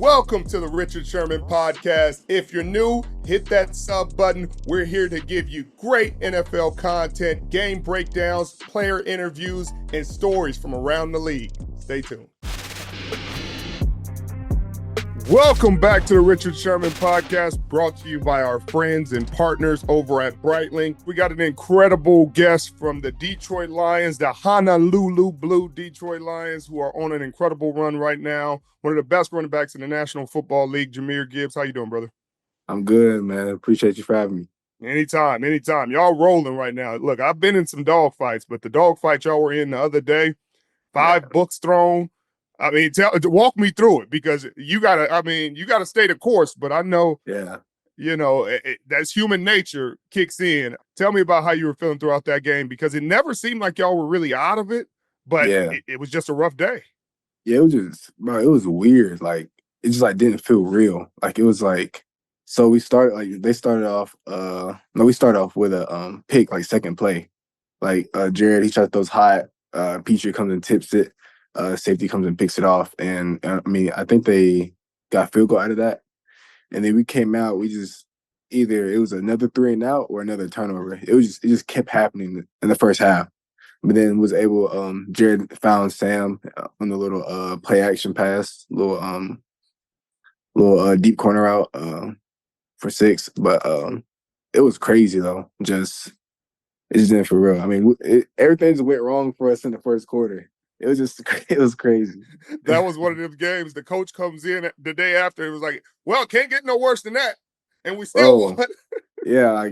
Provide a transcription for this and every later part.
Welcome to the Richard Sherman Podcast. If you're new, hit that sub button. We're here to give you great NFL content, game breakdowns, player interviews, and stories from around the league. Stay tuned. Welcome back to the Richard Sherman Podcast, brought to you by our friends and partners over at Breitling. We got an incredible guest from the Detroit Lions, the Honolulu Blue Detroit Lions, who are on an incredible run right now. One of the best running backs in the National Football League, Jahmyr Gibbs. How you doing, brother? I'm good, man. Appreciate you for having me. Anytime. Y'all rolling right now. Look, I've been in some dog fights, but the dog fight y'all were in the other day, five books thrown. I mean, walk me through it, because you gotta stay the course. But I know, that's human nature kicks in. Tell me about how you were feeling throughout that game, because it never seemed like y'all were really out of it, but it was just a rough day. Yeah, it was just, bro, it was weird. Like, it just didn't feel real. Like, it was like, so we started, we started off with a pick, like second play. Like, Jared, he shot those hot, Petrie comes and tips it. Safety comes and picks it off. And I think they got a field goal out of that. And then we came out, either it was another 3 and out or another turnover. It just kept happening in the first half. But then was able, Jared found Sam on the little play action pass, little deep corner out for 6. But it was crazy though. It just didn't feel real. I mean, everything just went wrong for us in the first quarter. It was crazy. That was one of them games. The coach comes in the day after. It was like, well, can't get no worse than that. And we still won. Yeah,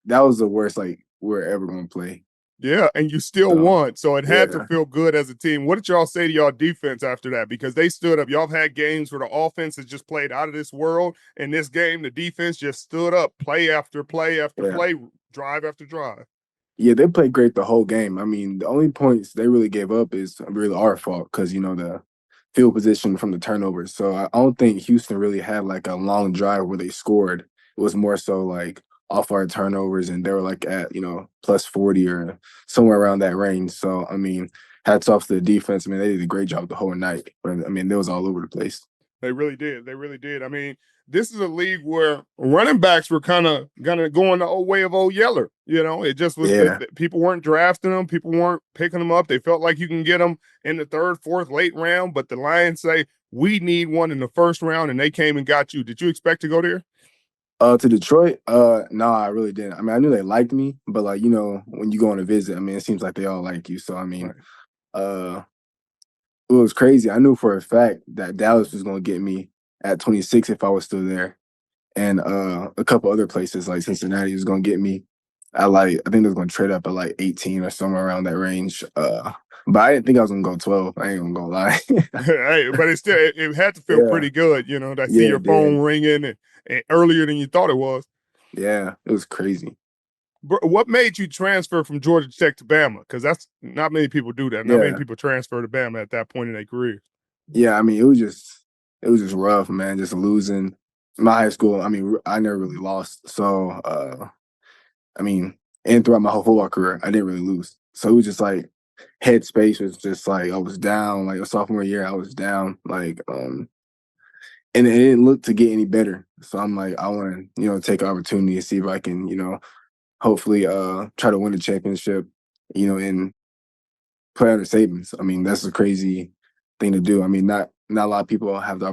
that was the worst we're ever going to play. Yeah, and you still won. So it had to feel good as a team. What did y'all say to y'all defense after that? Because they stood up. Y'all have had games where the offense has just played out of this world. In this game, the defense just stood up, play after play after play, drive after drive. Yeah, they played great the whole game. I mean, the only points they really gave up is really our fault because, the field position from the turnovers. So I don't think Houston really had a long drive where they scored. It was more so off our turnovers, and they were at, plus 40 or somewhere around that range. So, I mean, hats off to the defense. I mean, they did a great job the whole night. But, I mean, they was all over the place. They really did. I mean, this is a league where running backs were kind of going the old way of Old Yeller. It just was people weren't drafting them. People weren't picking them up. They felt like you can get them in the 3rd, 4th, late round. But the Lions say, we need one in the 1st round, and they came and got you. Did you expect to go there? To Detroit? No, I really didn't. I mean, I knew they liked me, but when you go on a visit, I mean, it seems like they all like you. So, I mean, it was crazy. I knew for a fact that Dallas was going to get me at 26 if I was still there. And a couple other places like Cincinnati was going to get me. I think they was going to trade up at 18 or somewhere around that range. But I didn't think I was going to go 12. I ain't going to lie. Hey, but it had to feel pretty good, to see your phone ringing and earlier than you thought it was. Yeah, it was crazy. What made you transfer from Georgia Tech to Bama? Because that's not many people do that. Not many people transfer to Bama at that point in their career. Yeah, I mean, it was just rough, man. Just losing. My high school, I mean, I never really lost. So, I mean, and throughout my whole football career, I didn't really lose. So it was just headspace was just I was down. A sophomore year, I was down. And it didn't look to get any better. So I'm I want to, take an opportunity to see if I can, hopefully try to win a championship, and play under Saban. So, I mean, that's a crazy thing to do. I mean, not a lot of people have the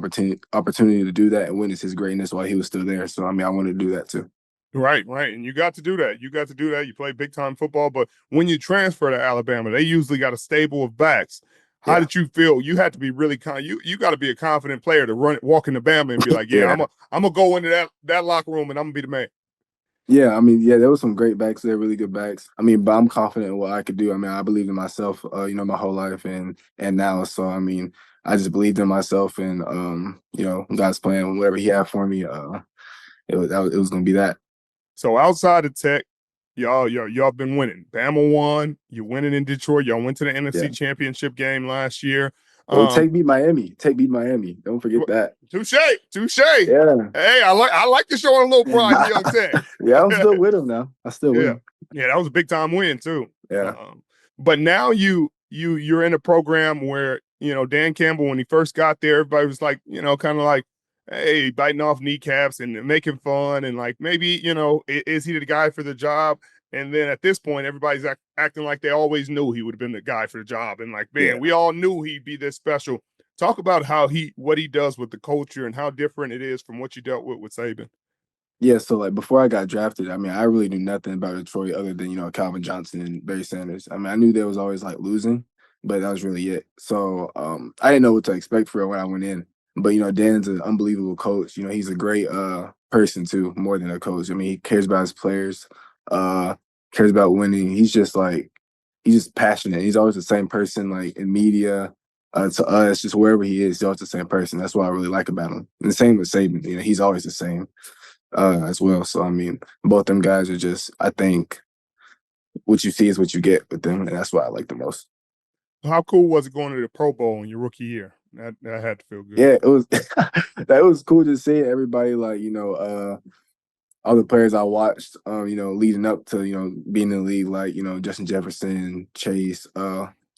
opportunity to do that and witness his greatness while he was still there. So, I mean, I wanted to do that too. Right. And you got to do that. You play big-time football. But when you transfer to Alabama, they usually got a stable of backs. How did you feel? You had to be really you got to be a confident player to walk into Bama and be like, I'm going to go into that locker room and I'm going to be the man. Yeah, I mean, there was some great backs there, really good backs. I mean, but I'm confident in what I could do. I mean, I believed in myself, my whole life and now. So, I mean, I just believed in myself and, God's plan, whatever he had for me, it was going to be that. So outside of Tech, y'all been winning. Bama won. You're winning in Detroit. Y'all went to the NFC Championship game last year. Tech beat Miami. Don't forget that. Touche. Yeah. Hey, I like to show a little pride to young Tech. Yeah, I'm still with him now. I still with him. Yeah, that was a big time win too. Yeah. But now you're in a program where Dan Campbell, when he first got there, everybody was like, kind of like, hey, biting off kneecaps and making fun. And like, maybe, is he the guy for the job? And then at this point, everybody's acting like they always knew he would have been the guy for the job. And like, man, Yeah. we all knew he'd be this special. Talk about what he does with the culture and how different it is from what you dealt with Saban. Yeah, so like before I got drafted, I mean, I really knew nothing about Detroit other than, Calvin Johnson and Barry Sanders. I mean, I knew they was always like losing, but that was really it. So I didn't know what to expect for it when I went in. But Dan's an unbelievable coach. He's a great person too, more than a coach. I mean, he cares about his players, uh, cares about winning. He's just passionate. He's always the same person, like in media, to us, just wherever he is, he's always the same person. That's what I really like about him. And the same with Saban. He's always the same. As well. So I mean, both them guys are just. I think what you see is what you get with them, and that's what I like the most. How cool was it going to the Pro Bowl in your rookie year? That had to feel good. Yeah, it was. That was cool to see everybody like all the players I watched, leading up to being in the league, like Justin Jefferson, Chase,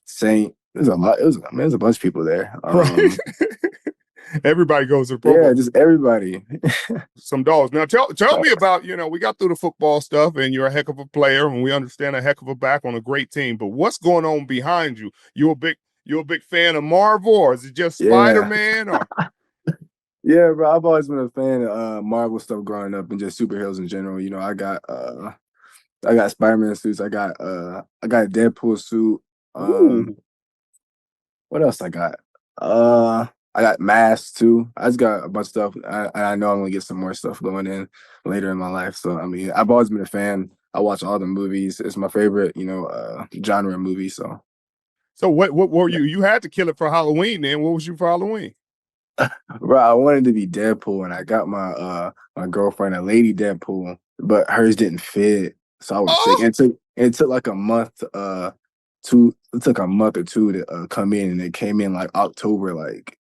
Saint. There's a lot. There's a bunch of people there. Right. Everybody goes to the Pro Yeah, Bowl. just everybody. Some dogs. Now tell me about, we got through the football stuff and you're a heck of a player and we understand a heck of a back on a great team, but what's going on behind you? You're a big fan of Marvel, or is it just Spider-Man? Or Yeah, bro. I've always been a fan of Marvel stuff growing up and just superheroes in general. I got Spider-Man suits. I got a Deadpool suit. What else I got? I got masks too. I just got a bunch of stuff. I know I'm gonna get some more stuff going in later in my life. So I mean, I've always been a fan. I watch all the movies. It's my favorite, genre of movie. So what were you? You had to kill it for Halloween then. What was you for Halloween? bro, I wanted to be Deadpool, and I got my girlfriend a Lady Deadpool, but hers didn't fit, so I was sick. It took like a month. It took a month or two to come in, and it came in like October, like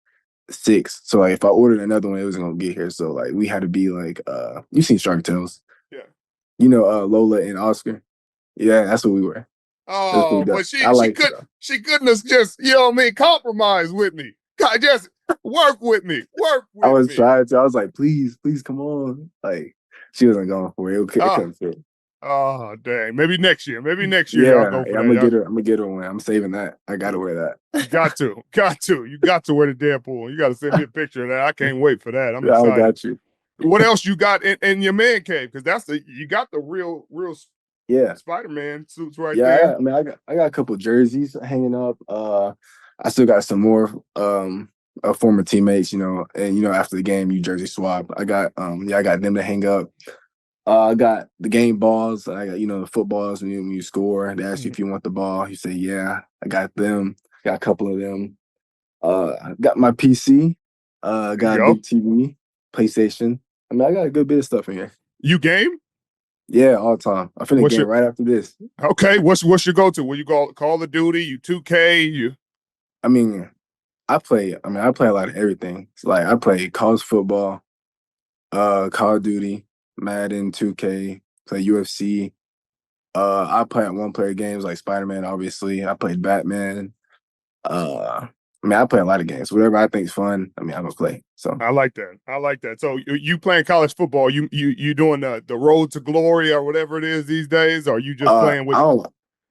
6th. So like if I ordered another one, it wasn't gonna get here. So like we had to be like you seen Shark Tales? Yeah. Lola and Oscar. Yeah, that's what we were. Oh, but she couldn't have just, compromise with me. God, just work with me. Work with me. I was trying to. I was like, please, come on. Like she wasn't going for it. It couldn't fit. Oh, dang. Maybe next year. Yeah, I'll go for that. I'm gonna get her one. I'm saving that. I gotta wear that. You got to. You got to wear the Deadpool. You got to send me a picture of that. I can't wait for that. I'm excited. I got you. What else you got in your man cave? Because you got the real Spider-Man suits right there. I got a couple jerseys hanging up. I still got some more former teammates, and after the game you jersey swap. I got them to hang up. I got the game balls. I got the footballs when you score. They ask you if you want the ball. You say yeah. I got them. Got a couple of them. I got my PC. Got a big TV, PlayStation. I mean, I got a good bit of stuff in here. You game? Yeah, all the time. I'm finna game right after this. Okay, what's your go-to? Will you go Call of Duty? You 2K? I mean, I play a lot of everything. It's like I play college football, Call of Duty, Madden, 2K, play UFC. I play at one-player games like Spider-Man, obviously. I played Batman. I play a lot of games. Whatever I think is fun, I'm gonna play. So I like that. So you playing college football? You doing the road to glory or whatever it is these days? Or are you just playing with?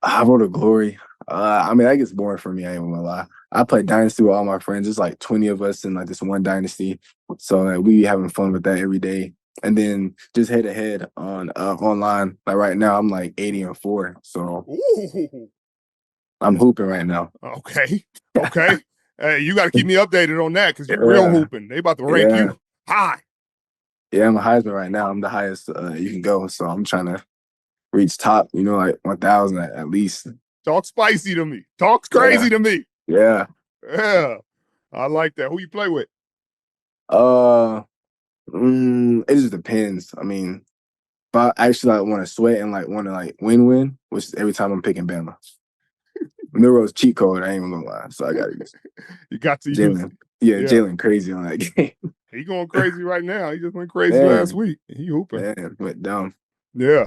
I road to glory. That gets boring for me. I ain't gonna lie. I play Dynasty with all my friends. There's like 20 of us in like this one Dynasty, so we be having fun with that every day. And then just head to head on online. Like right now, I'm like 80-4. So I'm hooping right now. Okay. Hey, you got to keep me updated on that because you're real hooping. They about to rank you high. Yeah, I'm a Heisman right now. I'm the highest you can go. So I'm trying to reach top, like 1,000 at least. Talk spicy to me. Talk crazy to me. Yeah. Yeah. I like that. Who you play with? It just depends. I mean, if I actually want to sweat and want to win, which is every time I'm picking Bama. Milroe's cheat code, I ain't even gonna lie. So I gotta use it. You got to Jalen. use it. Yeah, Jalen crazy on that game. He going crazy right now. He just went crazy last week. He hooping. Man, went dumb. Yeah.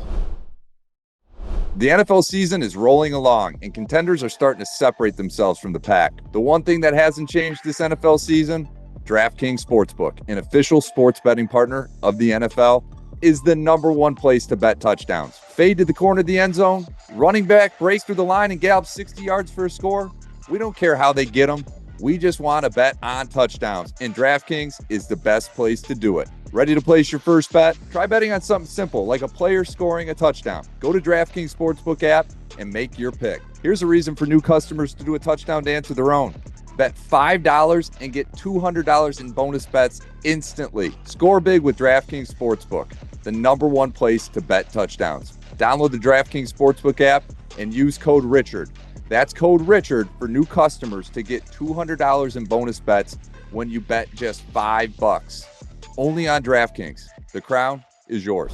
The NFL season is rolling along, and contenders are starting to separate themselves from the pack. The one thing that hasn't changed this NFL season, DraftKings Sportsbook, an official sports betting partner of the NFL, is the #1 place to bet touchdowns. Fade to the corner of the end zone, running back breaks through the line and gallops 60 yards for a score. We don't care how they get them. We just want to bet on touchdowns, and DraftKings is the best place to do it. Ready to place your first bet? Try betting on something simple, like a player scoring a touchdown. Go to DraftKings Sportsbook app and make your pick. Here's a reason for new customers to do a touchdown dance of their own. Bet $5 and get $200 in bonus bets instantly. Score big with DraftKings Sportsbook, the #1 place to bet touchdowns. Download the DraftKings Sportsbook app and use code Richard. That's code Richard for new customers to get $200 in bonus bets when you bet just $5. Only on DraftKings. The crown is yours.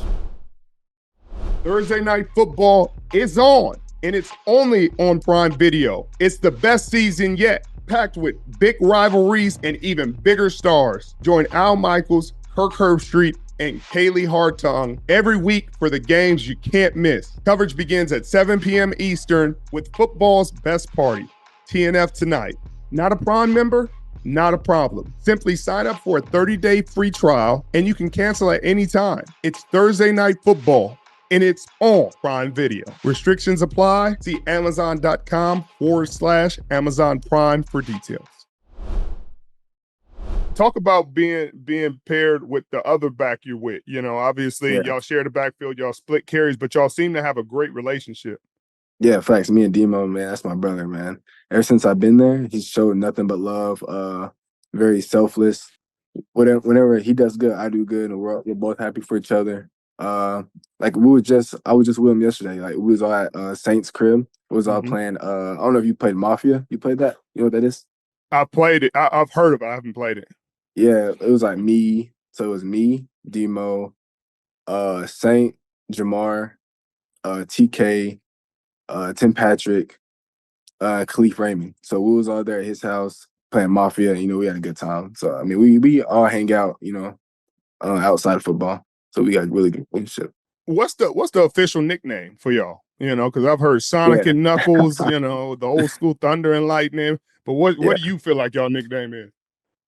Thursday Night Football is on, and it's only on Prime Video. It's the best season yet, packed with big rivalries and even bigger stars. Join Al Michaels, Kirk Herbstreit, and Kaylee Hartung every week for the games you can't miss. Coverage begins at 7 p.m. Eastern with football's best party, TNF Tonight. Not a Prime member? Not a problem. Simply sign up for a 30-day free trial and you can cancel at any time. It's Thursday Night Football and it's on Prime Video. Restrictions apply. See Amazon.com/Amazon Prime for details. Talk about being paired with the other back you're with. You know, obviously y'all share the backfield, y'all split carries, but y'all seem to have a great relationship. Yeah, facts. Me and Demo, man, that's my brother, man. Ever since I've been there, he's showed nothing but love. Very selfless. Whenever he does good, I do good, and we're both happy for each other. Like I was just with him yesterday. Like we was all at Saints' crib. We was all playing. I don't know if you played Mafia. You played that? You know what that is? I played it. I've heard of it. I haven't played it. Yeah, it was like me. So it was me, Demo, Saint, Jahmyr, TK, Tim Patrick, Khalif Raymond. So we was all there at his house playing Mafia. You know, we had a good time. So I mean, we all hang out. You know, outside of football. So we got a really good relationship. What's the official nickname for y'all? You know, because I've heard Sonic and Knuckles. You know, the old school Thunder and Lightning. But what do you feel like y'all nickname is?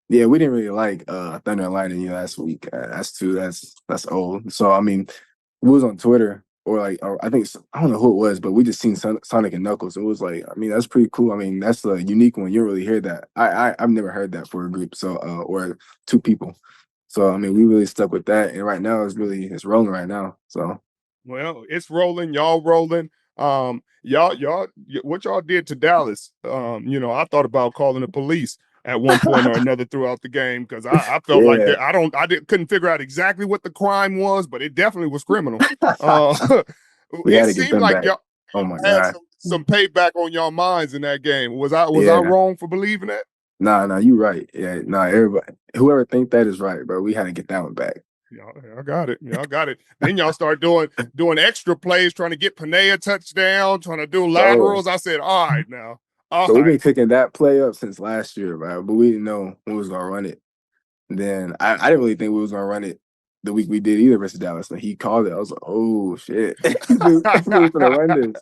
Yeah, we didn't really like Thunder and Lightning last week. That's old. So I mean, we was on Twitter or I don't know who it was, but we just seen Sonic and Knuckles. It was like, I mean, that's pretty cool. I mean, that's a unique one. You don't really hear that. I've never heard that for a group. So or two people. So I mean, we really stuck with that. And right now it's rolling right now. So well, it's rolling. Y'all rolling. Y'all what y'all did to Dallas. You know, I thought about calling the police at one point or another throughout the game because I felt like that. Couldn't figure out exactly what the crime was, but it definitely was criminal. It seemed like back. Y'all oh my had God. some payback on y'all minds in that game. Was I wrong for believing that? Nah, you right. Yeah, everybody, whoever think that is right, bro. We had to get that one back. Y'all got it. Then y'all start doing extra plays, trying to get Panea touchdown, trying to do laterals. I said, all right now. So we've been picking that play up since last year, right? But we didn't know who was gonna run it. And then I didn't really think we was gonna run it the week we did either versus Dallas. And he called it. I was like, oh shit. We're gonna run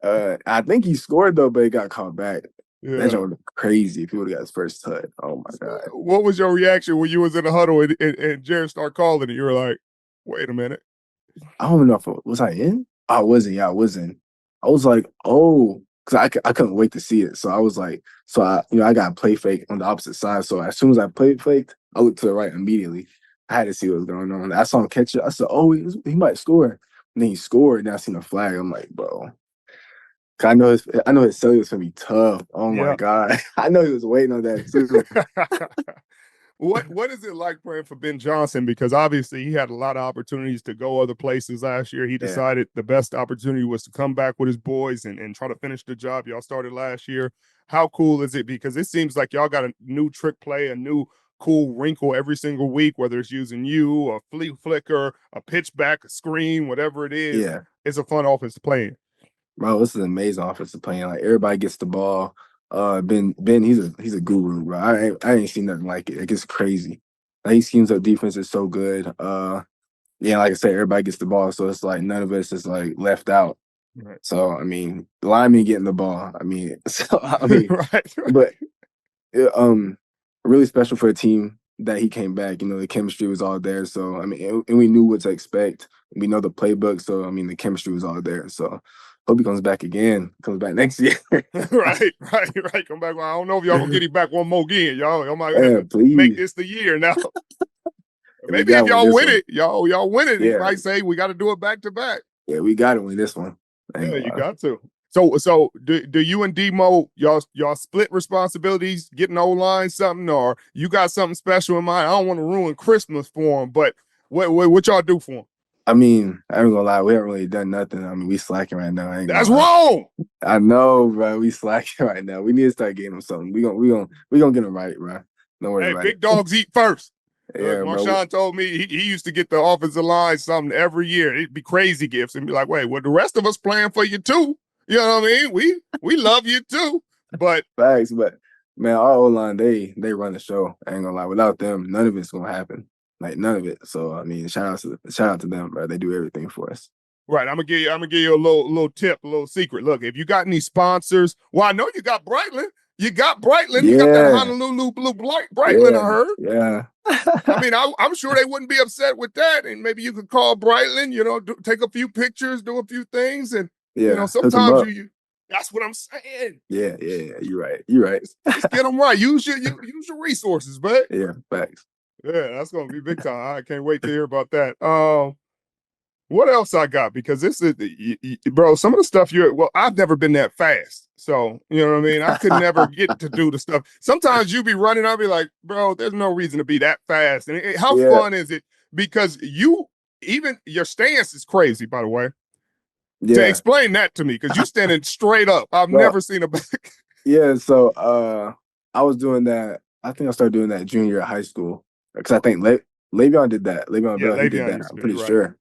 this. I think he scored though, but it got caught back. Yeah. That joke was crazy if he would have got his first touch. Oh my God. What was your reaction when you was in the huddle and Jared started calling it? You were like, wait a minute. I don't know was I in? I wasn't. Yeah, I was in. I was like, oh, because I couldn't wait to see it. So I was like, I got play fake on the opposite side. So as soon as I played faked, I looked to the right immediately. I had to see what was going on. I saw him catch it. I said, oh, he might score. And then he scored. And I seen a flag. I'm like, bro. I know his cellular was gonna be tough. Oh my God. I know he was waiting on that too. What is it like playing for Ben Johnson? Because obviously he had a lot of opportunities to go other places last year. He decided the best opportunity was to come back with his boys and try to finish the job y'all started last year. How cool is it? Because it seems like y'all got a new trick play, a new cool wrinkle every single week, whether it's using you, a flea flicker, a pitch back, a screen, whatever it is. Yeah. It's a fun offense to play in. Bro, this is an amazing offensive playing. Like everybody gets the ball. Ben, he's a guru, bro. I ain't seen nothing like it. It gets crazy. Like, he schemes up defense is so good. Like I said, everybody gets the ball, so it's like none of us is like left out. Right. So I mean, the lineman getting the ball. I mean, Right. but really special for a team that he came back. You know, the chemistry was all there. So I mean, and we knew what to expect. We know the playbook. So I mean, the chemistry was all there. So hope he comes back again. Comes back next year. Right. Come back. Well, I don't know if y'all gonna get him back one more again. Y'all might have Yeah, to make please. this the year now. We Maybe if gotta y'all this win one. it, y'all win it, he Yeah. might say we got to do it back to back. Yeah, we got to win this one. Yeah, you got to. So do you and Demo y'all split responsibilities, getting O-line something, or you got something special in mind? I don't want to ruin Christmas for him, but what y'all do for him? I mean, I ain't gonna lie, we haven't really done nothing. I mean, we slacking right now. I ain't That's gonna lie. wrong. I know, bro. We slacking right now. We need to start getting him something. We gonna get him right, bro. Don't worry Hey, about big it. dogs eat first. Look, Yeah, bro. Marshawn told me he used to get the offensive line something every year. It'd be crazy gifts and be like, wait, well, the rest of us playing for you too. You know what I mean? We love you too. But Facts, but man, our O line, they run the show. I ain't gonna lie. Without them, none of it's gonna happen. Like none of it. So I mean, shout out to them, bro. They do everything for us. right, I'm gonna give you a little tip, a little secret. Look, if you got any sponsors, well, I know you got Brightland. You got Brightland. You got that Yeah, Honolulu Blue Brightland, I yeah, heard. yeah. I mean, I'm sure they wouldn't be upset with that. And maybe you could call Brightland, take a few pictures, do a few things. And, Yeah, hook them sometimes up. you that's what I'm saying. Yeah. You're right. You're right. Just get them right. Use your resources, but Yeah, facts. yeah, that's going to be big time. I can't wait to hear about that. What else I got? Because this is, bro, some of the stuff I've never been that fast. So, you know what I mean? I could never get to do the stuff. Sometimes you be running, I'll be like, bro, there's no reason to be that fast. And how Yeah, fun is it? Because even your stance is crazy, by the way. To yeah. explain that to me, because you standing straight up. I've Well, never seen a back. yeah. So, I was doing that. I think I started doing that junior year of high school because I think Le'Veon did that. Le'Veon Yeah, Bell, he did Le'Veon that. used to I'm do it, pretty right. sure.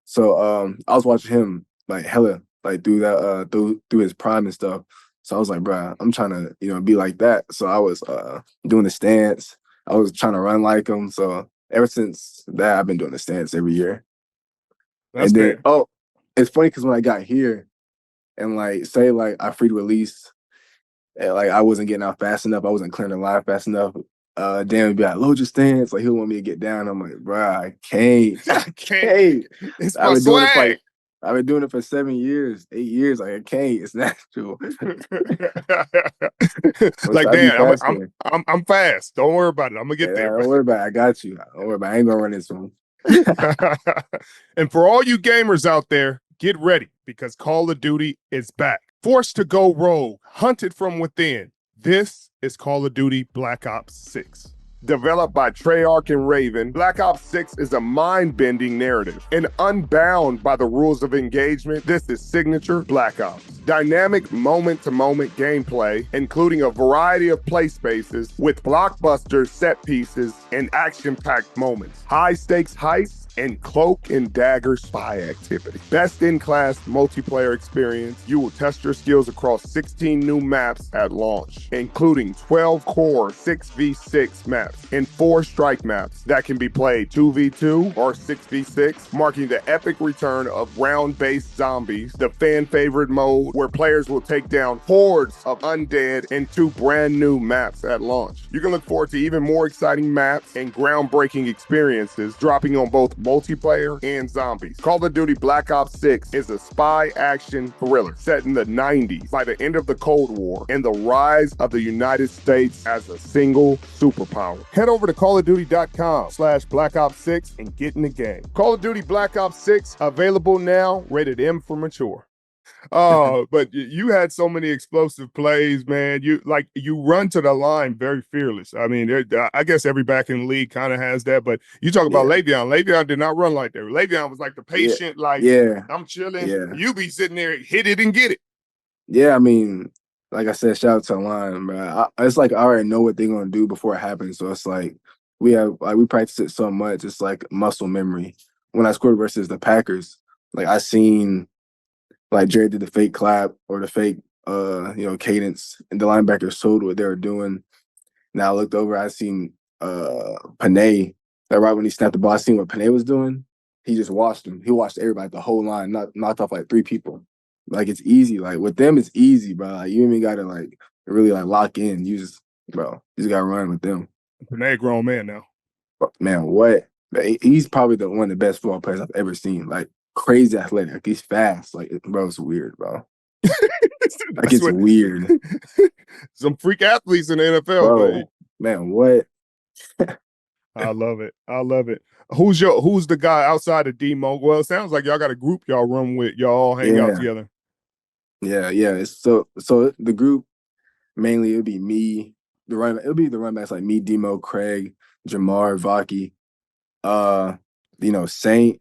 So, I was watching him like hella like through that through his prime and stuff. So I was like, bro, I'm trying to be like that. So I was doing the stance. I was trying to run like him. So ever since that, I've been doing the stance every year. That's And then, fair. it's funny because when I got here and like say like I free release and like I wasn't getting out fast enough, I wasn't clearing the line fast enough. Dan would be like, load your stance. Like he'll want me to get down. I'm like, bro, I can't. I can't. It's I've my been doing it for swag. like I've been doing it for 7 years, 8 years. Like I can't. It's natural. So Like, I be Dan, faster. I'm fast. Don't worry about it. I'm gonna Yeah, get there, bro. don't worry about it. I got you. Don't worry about it. I ain't gonna run this one. And for all you gamers out there, get ready because Call of Duty is back. Forced to go rogue, hunted from within. This is Call of Duty Black Ops 6. Developed by Treyarch and Raven, Black Ops 6 is a mind-bending narrative. And unbound by the rules of engagement, this is signature Black Ops. Dynamic moment-to-moment gameplay, including a variety of play spaces with blockbuster set pieces and action-packed moments. High-stakes heists and cloak and dagger spy activity. Best-in-class multiplayer experience. You will test your skills across 16 new maps at launch, including 12 core 6v6 maps and 4 strike maps that can be played 2v2 or 6v6, marking the epic return of round-based zombies, the fan-favorite mode where players will take down hordes of undead, and 2 brand new maps at launch. You can look forward to even more exciting maps and groundbreaking experiences dropping on both multiplayer and zombies. Call of Duty Black Ops 6 is a spy action thriller set in the 90s by the end of the Cold War and the rise of the United States as a single superpower. Head over to callofduty.com/Black Ops 6 and get in the game. Call of Duty Black Ops 6 available now, rated M for mature. Oh, but you had so many explosive plays, man. You run to the line very fearless. I mean, I guess every back in the league kind of has that. But you talk about Yeah, Le'Veon. Le'Veon did not run like that. Le'Veon was like the yeah, patient, like yeah, I'm chilling. yeah. You be sitting there, hit it and get it. Yeah, I mean, like I said, shout out to the line, man. It's like I already know what they're gonna do before it happens. So it's like we practice it so much. It's like muscle memory. When I scored versus the Packers, like I seen like Jared did the fake clap or the fake cadence, and the linebackers told what they were doing. Now I looked over, I seen Panay. That right when he snapped the ball, I seen what Panay was doing. He just watched him. He watched everybody, the whole line, knocked off like 3 people. Like it's easy. Like with them, it's easy, bro. Like you even gotta like really like lock in. You just gotta run with them. They're a grown man now. But man, what? He's probably one of the best football players I've ever seen. Like crazy athletic. Like he's fast. Like bro, it's weird, bro. Like it's weird. Some freak athletes in the NFL, bro. but Man, what? I love it. I love it. Who's the guy outside of D-Mo? Well, it sounds like y'all got a group y'all run with. Y'all all hang out together. Yeah. It's so the group mainly it'll be me. It'll be the run backs like me, D-Mo, Craig, Jahmyr, Vaki, Saint,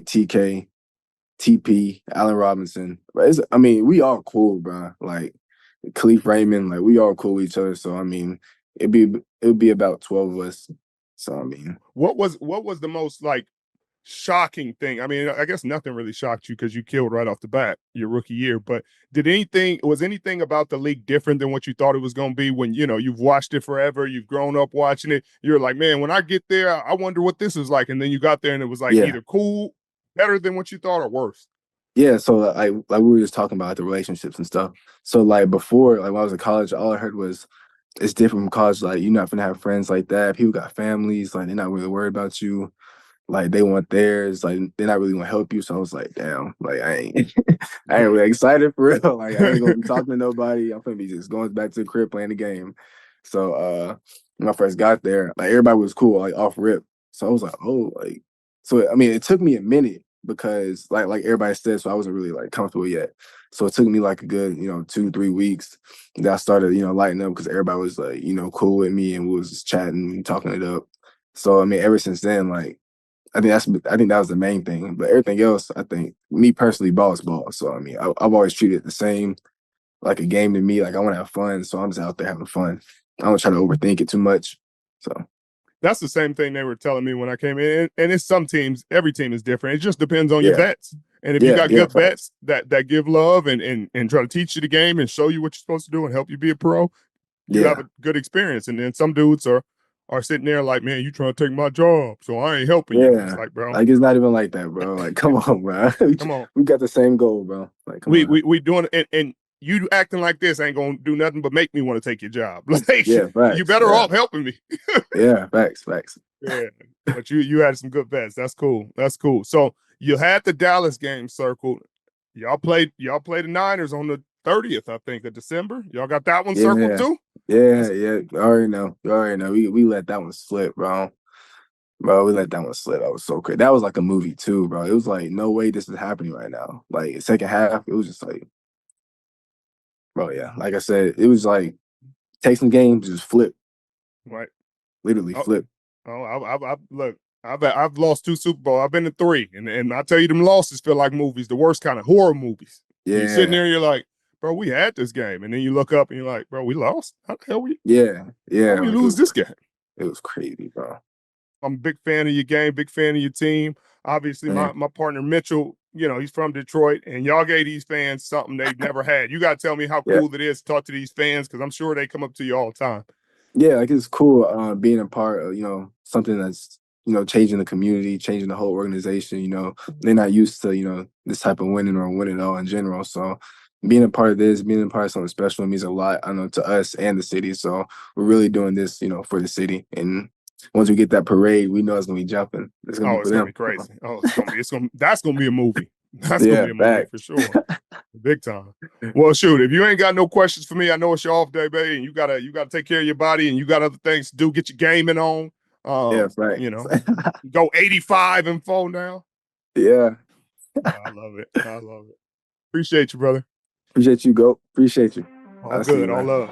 TK, TP, Allen Robinson. But we all cool, bro. Like Khalif Raymond, like we all cool with each other. So I mean, it'd be about 12 of us. So I mean, what was the most like shocking thing? I mean, I guess nothing really shocked you because you killed right off the bat your rookie year. But was anything about the league different than what you thought it was going to be when you've watched it forever, you've grown up watching it? You're like, man, when I get there, I wonder what this is like. And then you got there and it was like either cool, better than what you thought, or worse. Yeah, so like we were just talking about the relationships and stuff. So like before, like when I was in college, all I heard was it's different from college. Like you're not gonna have friends like that. People got families. Like they're not really worried about you. Like they want theirs. Like they're not really gonna help you. So I was like, damn. Like I ain't really excited for real. Like I ain't gonna be talking to nobody. I'm gonna be just going back to the crib playing the game. So when I first got there, like everybody was cool, like off rip. So I was like, oh, like so. I mean, it took me a minute because like everybody said, so I wasn't really like comfortable yet. So it took me like a good 2-3 weeks that I started lighting up because everybody was like cool with me and we was just chatting and talking it up. So I mean, ever since then, like I think that was the main thing. But everything else, I think me personally, ball is ball. So I mean, I've always treated it the same, like a game to me. Like I want to have fun, so I'm just out there having fun. I don't try to overthink it too much. So that's the same thing they were telling me when I came in. And it's some teams, every team is different. It just depends on your vets. And if you got good vets that give love and try to teach you the game and show you what you're supposed to do and help you be a pro, you have a good experience. And then some dudes are sitting there like, man, you trying to take my job, so I ain't helping you. It's like, bro. Like, it's not even like that, bro. Like, come on, bro. Come on. We got the same goal, bro. Like, come on. We doing it, and you acting like this ain't gonna do nothing but make me want to take your job. Like, facts, you better off helping me. Facts. Yeah, but you had some good bets. That's cool. So you had the Dallas game circled. Y'all played the Niners on the 30th, I think, of December. Y'all got that one circled too? Yeah. You already know. We let that one slip, bro. Bro, we let that one slip. That was so crazy. That was like a movie too, bro. It was like, no way this is happening right now. Like second half, it was just like, bro, yeah. Like I said, it was like take some games, just flip. Right. Literally flip. Look, I've lost 2 Super Bowls. I've been to 3, and I tell you, them losses feel like movies, the worst kind of horror movies. Yeah. You're sitting there, you're like, bro, we had this game, and then you look up and you're like, bro, we lost. How the hell we? Yeah. How we lose this game? It was crazy, bro. I'm a big fan of your game, big fan of your team. Obviously, my partner Mitchell, he's from Detroit, and y'all gave these fans something they've never had. You got to tell me how cool it is to talk to these fans because I'm sure they come up to you all the time. Yeah, like it's cool being a part of, something that's, changing the community, changing the whole organization. They're not used to, this type of winning or winning at all in general. So being a part of this, being a part of something special means a lot, I know, to us and the city. So we're really doing this, for the city. And once we get that parade, we know it's gonna be jumping. It's gonna be crazy. That's gonna be a movie. That's gonna be a movie for sure. Big time. Well, shoot, if you ain't got no questions for me, I know it's your off day, baby, and you gotta take care of your body and you got other things to do. Get your gaming on. Go 85-4 now. Yeah. I love it. Appreciate you, brother. Appreciate you, Goat. Appreciate you. All good. All love.